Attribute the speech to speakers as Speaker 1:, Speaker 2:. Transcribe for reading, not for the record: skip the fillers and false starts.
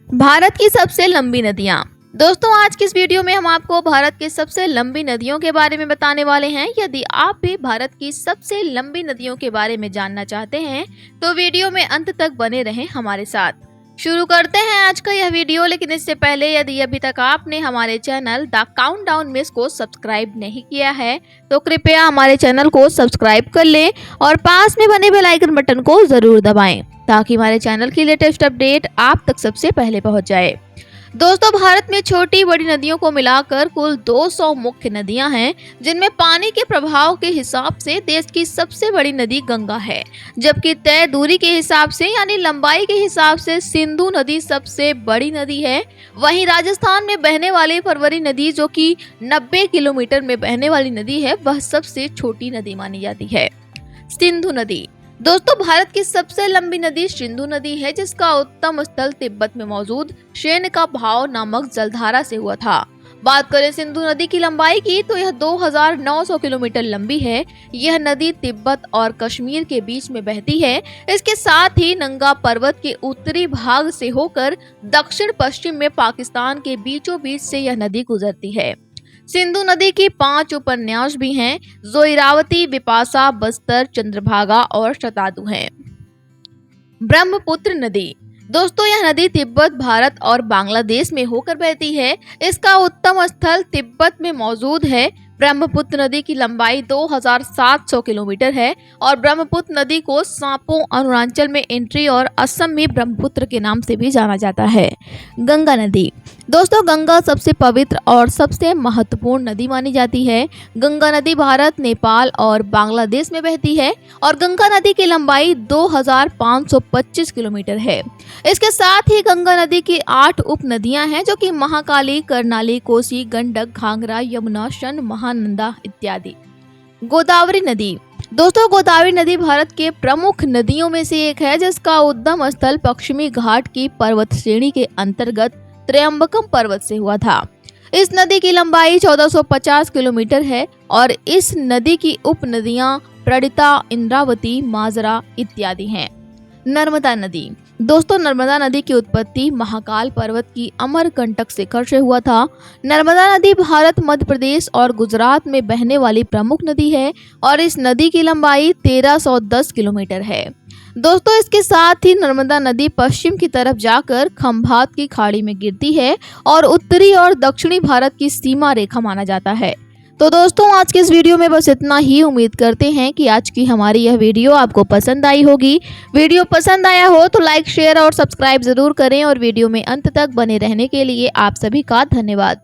Speaker 1: भारत की सबसे लंबी नदियां। दोस्तों, आज की इस वीडियो में हम आपको भारत की सबसे लंबी नदियों के बारे में बताने वाले हैं। यदि आप भी भारत की सबसे लंबी नदियों के बारे में जानना चाहते हैं तो वीडियो में अंत तक बने रहें हमारे साथ। शुरू करते हैं आज का यह वीडियो, लेकिन इससे पहले यदि अभी तक आपने हमारे चैनल द काउंटडाउन मिस को सब्सक्राइब नहीं किया है तो कृपया हमारे चैनल को सब्सक्राइब कर लें और पास में बने बेल आइकन बटन को जरूर दबाएं ताकि हमारे चैनल की लेटेस्ट अपडेट आप तक सबसे पहले पहुंच जाए। दोस्तों, भारत में छोटी बड़ी नदियों को मिलाकर कुल 200 मुख्य नदियां हैं, जिनमें पानी के प्रभाव के हिसाब से देश की सबसे बड़ी नदी गंगा है, जबकि तय दूरी के हिसाब से यानी लंबाई के हिसाब से सिंधु नदी सबसे बड़ी नदी है। वहीं राजस्थान में बहने वाली फरवरी नदी, जो कि 90 किलोमीटर में बहने वाली नदी है, वह सबसे छोटी नदी मानी जाती है। सिंधु नदी। दोस्तों, भारत की सबसे लंबी नदी सिंधु नदी है, जिसका उद्गम स्थल तिब्बत में मौजूद शेनका भाव नामक जलधारा से हुआ था। बात करें सिंधु नदी की लंबाई की तो यह 2900 किलोमीटर लंबी है। यह नदी तिब्बत और कश्मीर के बीच में बहती है। इसके साथ ही नंगा पर्वत के उत्तरी भाग से होकर दक्षिण पश्चिम में पाकिस्तान के बीचों बीच से यह नदी गुजरती है। सिंधु नदी की 5 उपन्यास भी हैं, जो इरावती, बिपाशा, बस्तर, चंद्रभागा और शतादू हैं। ब्रह्मपुत्र नदी। दोस्तों, यह नदी तिब्बत, भारत और बांग्लादेश में होकर बहती है। इसका उद्गम स्थल तिब्बत में मौजूद है। ब्रह्मपुत्र नदी की लंबाई 2700 किलोमीटर है और ब्रह्मपुत्र नदी को सांपो अरुणाचल में एंट्री और असम में ब्रह्मपुत्र के नाम से भी जाना जाता है। गंगा नदी। दोस्तों, गंगा सबसे पवित्र और सबसे महत्वपूर्ण नदी मानी जाती है। गंगा नदी भारत, नेपाल और बांग्लादेश में बहती है और गंगा नदी की लंबाई 2525 किलोमीटर है। इसके साथ ही गंगा नदी की 8 उप नदियां हैं, जो कि महाकाली, कर्नाली, कोसी, गंडक, घाघरा, यमुना, शन, महानंदा इत्यादि। गोदावरी नदी। दोस्तों, गोदावरी नदी भारत के प्रमुख नदियों में से एक है, जिसका उद्गम स्थल पश्चिमी घाट की पर्वत श्रेणी के अंतर्गत त्र्यंबकम पर्वत से हुआ था। इस नदी की लंबाई 1450 किलोमीटर है और इस नदी की उप नदियां प्रणिता, इंद्रावती, माजरा इत्यादि हैं। नर्मदा नदी। दोस्तों, नर्मदा नदी की उत्पत्ति महाकाल पर्वत की अमरकंटक शिखर से हुआ था। नर्मदा नदी भारत, मध्य प्रदेश और गुजरात में बहने वाली प्रमुख नदी है और इस नदी की लंबाई 1310 किलोमीटर है। दोस्तों, इसके साथ ही नर्मदा नदी पश्चिम की तरफ जाकर खंभात की खाड़ी में गिरती है और उत्तरी और दक्षिणी भारत की सीमा रेखा माना जाता है। तो दोस्तों, आज के इस वीडियो में बस इतना ही। उम्मीद करते हैं कि आज की हमारी यह वीडियो आपको पसंद आई होगी। वीडियो पसंद आया हो तो लाइक, शेयर और सब्सक्राइब जरूर करें और वीडियो में अंत तक बने रहने के लिए आप सभी का धन्यवाद।